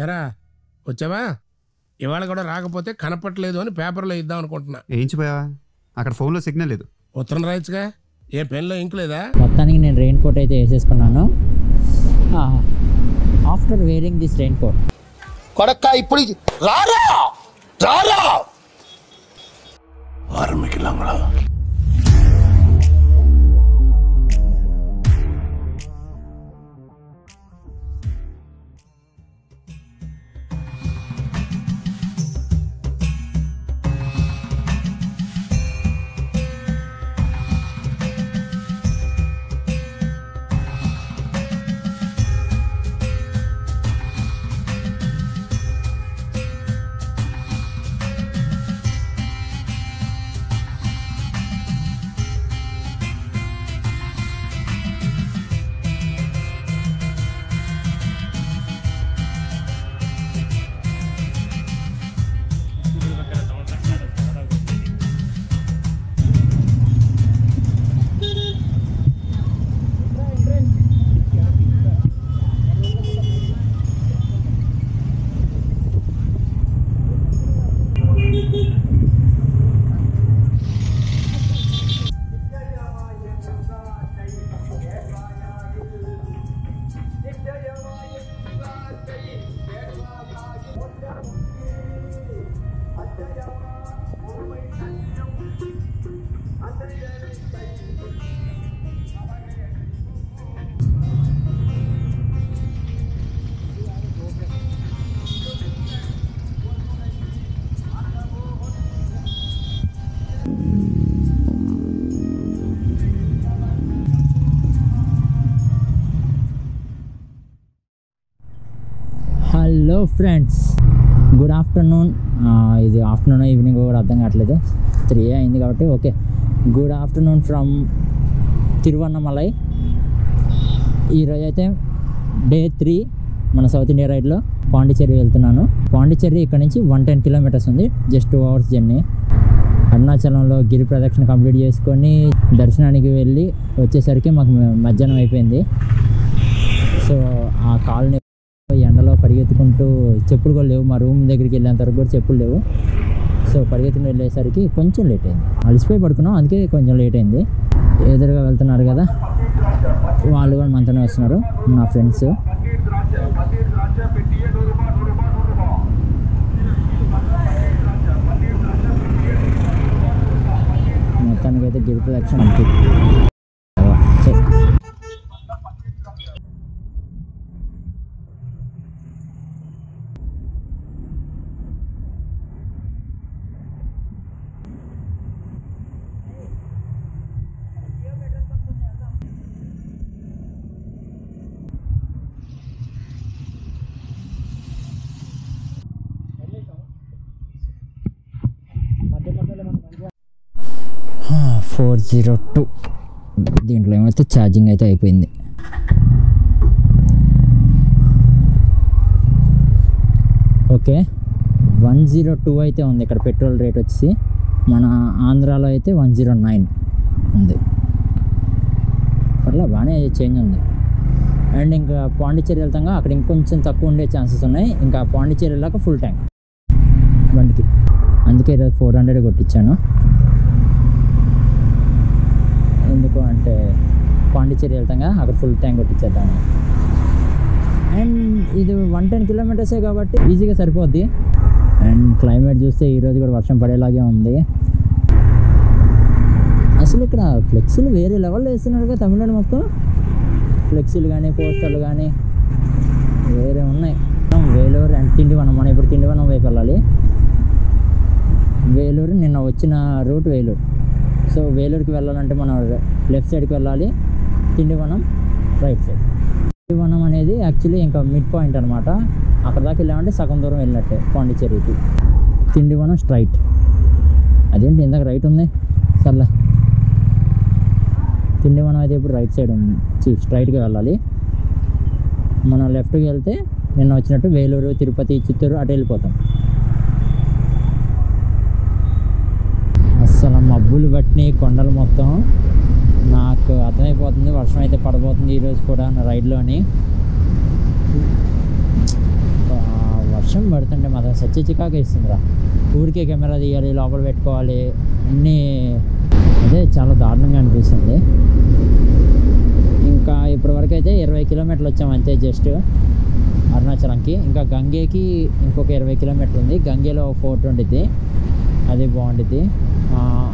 ఎరా వచ్చావా? ఇవాళ కూడా రాకపోతే కనపట్లేదు అని పేపర్లో ఇద్దాం అనుకుంటున్నా. ఏంచిపోయావా? అక్కడ ఫోన్లో సిగ్నల్ లేదు. ఉత్తరం రాయచ్చుగా. ఏ పెన్లో ఇంక్ లేదా? మొత్తానికి నేను రెయిన్ కోట్ అయితే వేసేసుకున్నాను. After wearing this rain coat కొడక్క ఇప్పుడు రారా రారా ఆరంభికలంగా హలో ఫ్రెండ్స్, గుడ్ ఆఫ్టర్నూన్. ఇది ఆఫ్టర్నూన్ ఈవినింగ్ కూడా అర్థం కావట్లేదు, 3 అయింది కాబట్టి okay. Good afternoon from Tiruvannamalai. ఈరోజు అయితే డే 3 మన సౌత్ ఇండియా రైడ్లో పాండిచ్చేరి వెళ్తున్నాను. పాండిచ్చేరి ఇక్కడ నుంచి 110 కిలోమీటర్స్ ఉంది, జస్ట్ 2 hours జర్నీ. అరుణాచలంలో గిరి ప్రదక్షిణ కంప్లీట్ చేసుకొని దర్శనానికి వెళ్ళి వచ్చేసరికి మాకు మధ్యాహ్నం అయిపోయింది. సో ఆ కాలనీ ఎండలో పరిగెత్తుకుంటూ, చెప్పులు కూడా లేవు, మా రూమ్ దగ్గరికి వెళ్ళేంత వరకు కూడా చెప్పులు లేవు. సో పరిగెత్తుకుని వెళ్ళేసరికి కొంచెం లేట్ అయింది. అలసిపోయి పడుకున్నాం, అందుకే కొంచెం లేట్ అయింది. ఎదురుగా వెళ్తున్నారు కదా, వాళ్ళు కూడా మనతోనే వస్తున్నారు, నా ఫ్రెండ్స్. మొత్తానికైతే గిరి ప్రదక్షిణ $402. దీంట్లో ఏమైతే ఛార్జింగ్ అయితే అయిపోయింది. ఓకే, 102 అయితే ఉంది ఇక్కడ పెట్రోల్ రేట్ వచ్చి. మన ఆంధ్రాలో అయితే 109 ఉంది. అట్లా బాగానే చేంజ్ ఉంది. అండ్ ఇంకా పాండిచ్చేరి వెళ్తాగా, అక్కడ ఇంకొంచెం తక్కువ ఉండే ఛాన్సెస్ ఉన్నాయి. ఇంకా పాండిచ్చేరి వెళ్ళాక ఫుల్ ట్యాంక్ బండికి, అందుకే ఈరోజు 400 కొట్టించాను. ఎందుకు అంటే పాండిచ్చేరి వెళ్తాగా, అక్కడ ఫుల్ ట్యాంక్ కొట్టించేద్దాము. అండ్ ఇది 110 కిలోమీటర్సే కాబట్టి ఈజీగా సరిపోద్ది. అండ్ క్లైమేట్ చూస్తే ఈరోజు కూడా వర్షం పడేలాగే ఉంది. అసలు ఇక్కడ ఫ్లెక్సీలు వేరే లెవెల్లో వేస్తున్నారుగా తమిళనాడు మొత్తం. ఫ్లెక్సీలు కానీ పోస్టర్లు కానీ వేరే ఉన్నాయి. వేలూరు అండ్ తిండివనం, మనం ఇప్పుడు తిండివనం వైపు వెళ్ళాలి. వేలూరు నిన్న వచ్చిన రూట్ వేలూరు. సో వేలూరుకి వెళ్ళాలంటే మనం లెఫ్ట్ సైడ్కి వెళ్ళాలి, తిండివనం రైట్ సైడ్. తిండివనం అనేది యాక్చువల్లీ ఇంకా మిడ్ పాయింట్ అనమాట. అక్కడ దాకా వెళ్ళామంటే సగం దూరం వెళ్ళినట్టే పాండిచ్చేరికి. తిండివనం స్ట్రైట్. అదేంటి ఇందాక రైట్ ఉంది, సర్లే. తిండివనం అయితే ఇప్పుడు రైట్ సైడ్ ఉంది, స్ట్రైట్గా వెళ్ళాలి. మనం లెఫ్ట్కి వెళ్తే నిన్న వచ్చినట్టు వేలూరు, తిరుపతి, చిత్తూరు అటు వెళ్ళిపోతాం. అసలు మబ్బులు పట్టినాయి కొండలు మొత్తం. నాకు అర్థమైపోతుంది వర్షం అయితే పడబోతుంది ఈరోజు కూడా నా రైడ్లోని. వర్షం పడుతుంటే మాత్రం సత్య చికాకు ఇస్తుందిరా. ఊరికే కెమెరా తీయాలి, లోపల పెట్టుకోవాలి, అన్నీ అదే చాలా దారుణంగా అనిపిస్తుంది. ఇంకా ఇప్పటివరకు అయితే 20 కిలోమీటర్లు వచ్చాము అంతే, జస్ట్ అరుణాచలంకి. ఇంకా గంగేకి ఇంకొక 20 కిలోమీటర్లు ఉంది. గంగేలో ఫోర్ట్ ఉండిద్ది, అది బాగుండిద్ది.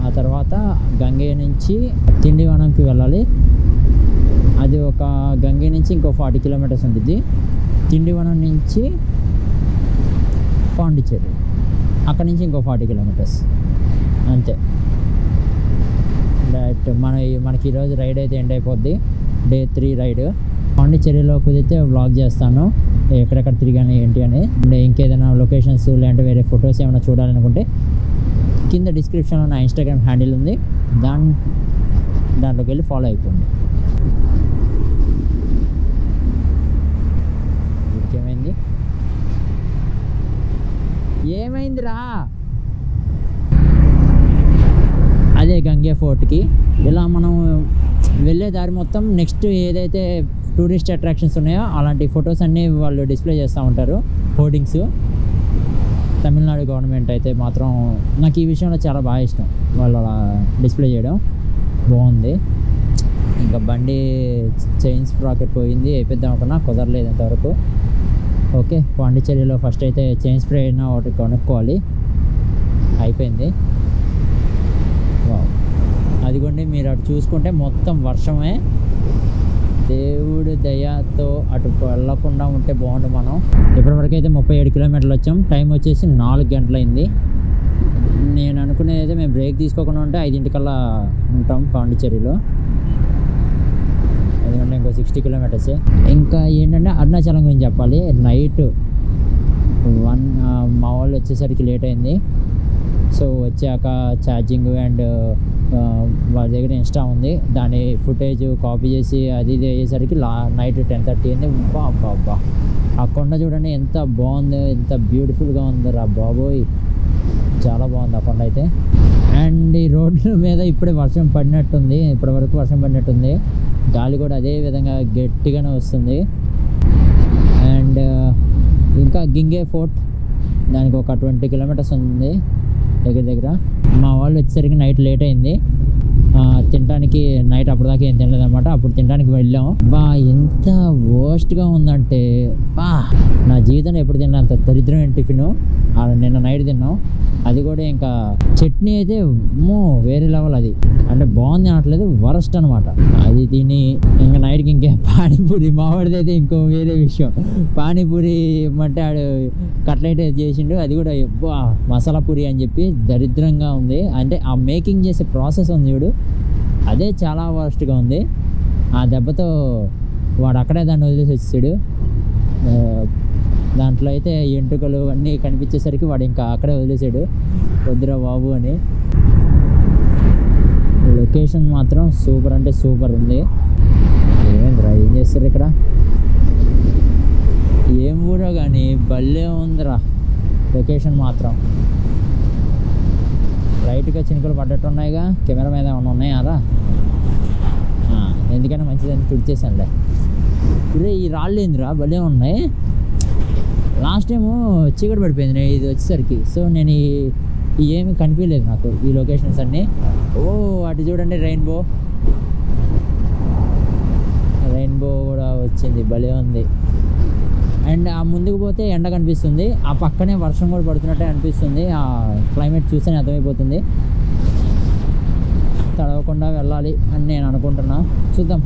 ఆ తర్వాత గంగే నుంచి తిండివనంకి వెళ్ళాలి. అది ఒక గంగే నుంచి ఇంకో 40 కిలోమీటర్స్ ఉంటుంది. తిండివనం నుంచి పాండిచ్చేరి, అక్కడి నుంచి ఇంకో 40 కిలోమీటర్స్ అంతే. డైరెక్ట్ మనకి ఈరోజు రైడ్ అయితే ఎండ్ అయిపోద్ది. Day 3 ride. పాండిచ్చేరిలో కుదిరితే వ్లాగ్ చేస్తాను ఎక్కడెక్కడ తిరిగాను ఏంటి అని. ఇంకేదైనా లొకేషన్స్ లేదంటే వేరే ఫొటోస్ ఏమైనా చూడాలనుకుంటే కింద డిస్క్రిప్షన్లో నా ఇన్స్టాగ్రామ్ హ్యాండిల్ ఉంది, దాంట్లోకి వెళ్ళి ఫాలో అయిపోండి. ఏమైందిరా? అదే గంగే ఫోర్ట్కి ఇలా మనం వెళ్ళే దారి మొత్తం నెక్స్ట్ ఏదైతే టూరిస్ట్ అట్రాక్షన్స్ ఉన్నాయో అలాంటి ఫొటోస్ అన్నీ వాళ్ళు డిస్ప్లే చేస్తూ ఉంటారు, హోర్డింగ్స్. తమిళనాడు గవర్నమెంట్ అయితే మాత్రం నాకు ఈ విషయంలో చాలా బాగా ఇష్టం, వాళ్ళు అలా డిస్ప్లే చేయడం బాగుంది. ఇంకా బండి చైన్ స్ప్రాకెట్ పోయింది, వేయిద్దాం అనుకున్నా, కుదరలేదు ఇంతవరకు. ఓకే, పాండిచ్చేరిలో ఫస్ట్ అయితే చైన్ స్ప్రే అయినా ఒకటి కొనుక్కోవాలి, అయిపోయింది. అదిగోండి మీరు అటు చూసుకుంటే మొత్తం వర్షమే. దేవుడి దయతో అటు వెళ్ళకుండా ఉంటే బాగుండు. మనం ఇప్పటివరకు అయితే 37 కిలోమీటర్లు వచ్చాం. టైం వచ్చేసి 4 గంటలైంది. నేను అనుకునేది అయితే మేము బ్రేక్ తీసుకోకుండా ఉంటే 5 ఉంటాం పాండిచ్చేరిలో. ఎందుకంటే ఇంకో 60 కిలోమీటర్స్. ఇంకా ఏంటంటే అరుణాచలం గురించి చెప్పాలి. నైట్ 1 మా వాళ్ళు వచ్చేసరికి లేట్ అయింది. సో వచ్చాక ఛార్జింగ్ అండ్ వాళ్ళ దగ్గర ఇన్స్టా ఉంది, దాని ఫుటేజ్ కాపీ చేసి అది ఇది అయ్యేసరికి నైట్ 10:30 అయింది. బాబా ఆ కొండ చూడండి ఎంత బాగుంది, ఎంత బ్యూటిఫుల్గా ఉంది రా బాబోయ్, చాలా బాగుంది ఆ కొండ అయితే. అండ్ ఈ రోడ్ల మీద ఇప్పుడే వర్షం పడినట్టుంది, ఇప్పటివరకు వర్షం పడినట్టుంది. గాలి కూడా అదే విధంగా గట్టిగానే వస్తుంది. అండ్ ఇంకా గింగే ఫోర్ట్ దానికి ఒక 20 కిలోమీటర్స్ ఉంది దగ్గర. మా వాళ్ళు వచ్చేసరికి నైట్ లేట్ అయింది. తినడానికి నైట్ అప్పటిదాకా ఏం తినలేదు అనమాట. అప్పుడు తినడానికి వెళ్ళాం. ఎంత వర్స్ట్గా ఉందంటే నా జీవితంలో ఎప్పుడు తిన్నా అంత దరిద్రమైన టిఫిన్ నిన్న నైట్ తిన్నాం. అది కూడా ఇంకా చట్నీ అయితే వేరే లెవెల్. అది అంటే బాగుంది అనట్లేదు, వరస్ట్ అనమాట. అది తిని ఇంకా నైట్కి ఇంకే పానీపూరి, మావాడిది అయితే ఇంకో వేరే విషయం. పానీపూరి అంటే ఆడు కట్లెట్ చేసిండు, అది కూడా మసాలా పూరి అని చెప్పి దరిద్రంగా ఉంది. అంటే ఆ మేకింగ్ చేసే ప్రాసెస్ ఉంది చూడు, అదే చాలా వర్స్ట్గా ఉంది. ఆ దెబ్బతో వాడు అక్కడే దాన్ని వదిలేసి వచ్చాడు. దాంట్లో అయితే ఎంట్రుకలు అన్నీ కనిపించేసరికి వాడు ఇంకా అక్కడే వదిలేసాడు, వద్దురా బాబు అని. లొకేషన్ మాత్రం సూపర్ అంటే సూపర్ ఉంది. ఏమైందిరా, ఏం చేస్తారు ఇక్కడ? ఏం ఊరో కానీ భలే ఉందిరా లొకేషన్ మాత్రం. లైట్గా చినుకలు పడ్డట్టు ఉన్నాయిగా, కెమెరా మీద ఏమైనా ఉన్నాయారా? ఎందుకైనా మంచిదని తుడిచేసానులే. ఇదే ఈ రాళ్ళు ఏందిరా భలే ఉన్నాయి. లాస్ట్ టైము చీకటి పడిపోయింది ఇది వచ్చేసరికి, సో నేను ఏమి కనిపించలేదు నాకు ఈ లొకేషన్స్ అన్నీ. అటు చూడండి రెయిన్బో కూడా వచ్చింది, భలే ఉంది. అండ్ ఆ ముందుకు పోతే ఎండ కనిపిస్తుంది, ఆ పక్కనే వర్షం కూడా పడుతున్నట్టే అనిపిస్తుంది. ఆ క్లైమేట్ చూస్తేనే అర్థమైపోతుంది. తడవకుండా వెళ్ళాలి అని నేను అనుకుంటున్నా, చూద్దాం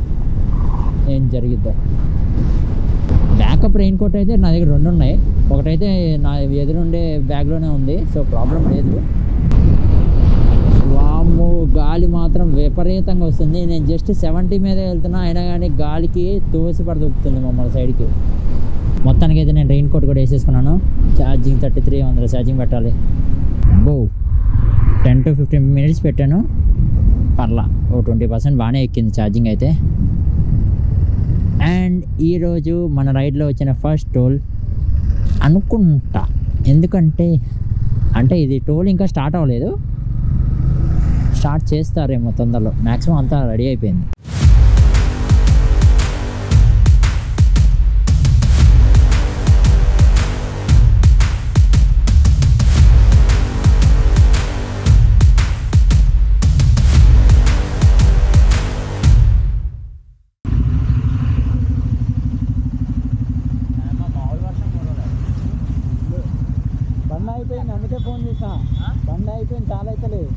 ఏం జరిగిద్దో. బ్యాకప్ రెయిన్ కోట్ అయితే నా దగ్గర 2 ఉన్నాయి. ఒకటైతే నా ఎదురుండే బ్యాగ్లోనే ఉంది, సో ప్రాబ్లం లేదు. వామ్మో గాలి మాత్రం విపరీతంగా వస్తుంది. నేను జస్ట్ 70 మీద వెళ్తున్నా, అయినా కానీ గాలికి తోసి పడుతుంది మమ్మల్ని సైడ్కి. మొత్తానికి అయితే నేను రెయిన్ కోట్ కూడా వేసేసుకున్నాను. ఛార్జింగ్ 3300 ఛార్జింగ్ పెట్టాలి. 10 to 15 minutes పెట్టాను, పర్లా 20% బాగానే ఎక్కింది ఛార్జింగ్ అయితే. అండ్ ఈరోజు మన రైడ్లో వచ్చిన ఫస్ట్ టోల్ అనుకుంటా, ఎందుకంటే ఇది టోల్ ఇంకా స్టార్ట్ అవ్వలేదు. స్టార్ట్ చేస్తారేమో తొందరలో. మ్యాక్సిమం అంతా రెడీ అయిపోయింది. బండి అయిపోయింది, అందుకే ఫోన్ చేసా. బండి అయిపోయింది, చాలా అవుతలేదు.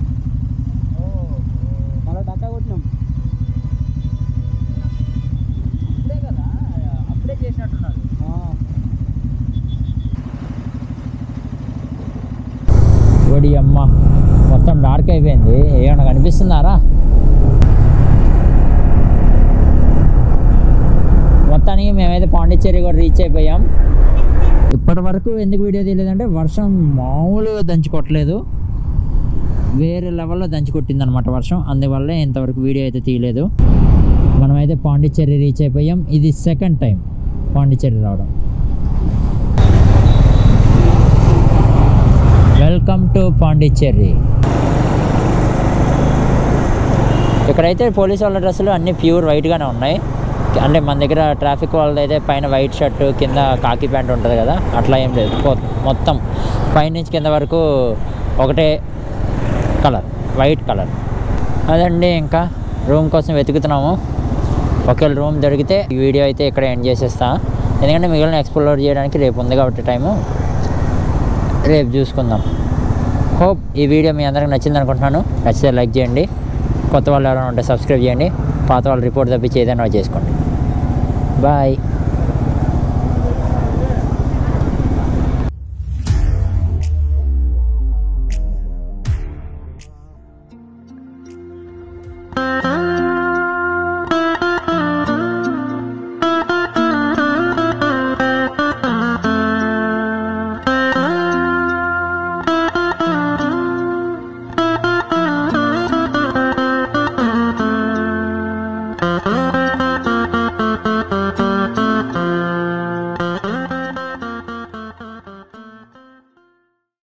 మళ్ళీ డక్కా కొట్టినాం. అప్పుడే కదా, అప్పుడే చేసినట్టున్నారు. ఓడి అమ్మ, మొత్తం డార్క్ అయిపోయింది. ఏమన్నా కనిపిస్తున్నారా? మొత్తానికి మేమైతే పాండిచ్చేరి కూడా రీచ్ అయిపోయాం. ఇప్పటి వరకు ఎందుకు వీడియో తీయలేదంటే వర్షం మామూలుగా దంచుకోవట్లేదు, వేరే లెవెల్లో దంచుకొట్టింది అనమాట వర్షం. అందువల్లే ఇంతవరకు వీడియో అయితే తీయలేదు. మనమైతే పాండిచ్చేరి రీచ్ అయిపోయాం. ఇది సెకండ్ టైం పాండిచ్చేరి రావడం. Welcome to Pondicherry. ఇక్కడైతే పోలీస్ వాళ్ళ డ్రెస్సులు అన్నీ ప్యూర్ వైట్గానే ఉన్నాయి. అంటే మన దగ్గర ట్రాఫిక్ వాళ్ళదైతే పైన వైట్ షర్టు కింద కాకి ప్యాంట్ ఉంటుంది కదా, అట్లా ఏం లేదు. మొత్తం పైనుంచి కింద వరకు ఒకటే కలర్, వైట్ కలర్. అదండి, ఇంకా రూమ్ కోసం వెతుకుతున్నాము. ఒకవేళ రూమ్ దొరికితే ఈ వీడియో అయితే ఇక్కడ ఎండ్ చేసేస్తా. ఎందుకంటే మిగిలిన ఎక్స్ప్లోర్ చేయడానికి రేపు ఉంది కాబట్టి టైము, రేపు చూసుకుందాం. హోప్ ఈ వీడియో మీ అందరికి నచ్చింది అనుకుంటున్నాను. నచ్చితే లైక్ చేయండి, కొత్త వాళ్ళు ఎవరైనా ఉంటే సబ్స్క్రైబ్ చేయండి, పాత వాళ్ళు రిపోర్ట్ తప్పించి ఏదైనా చేసుకోండి. బాయ్.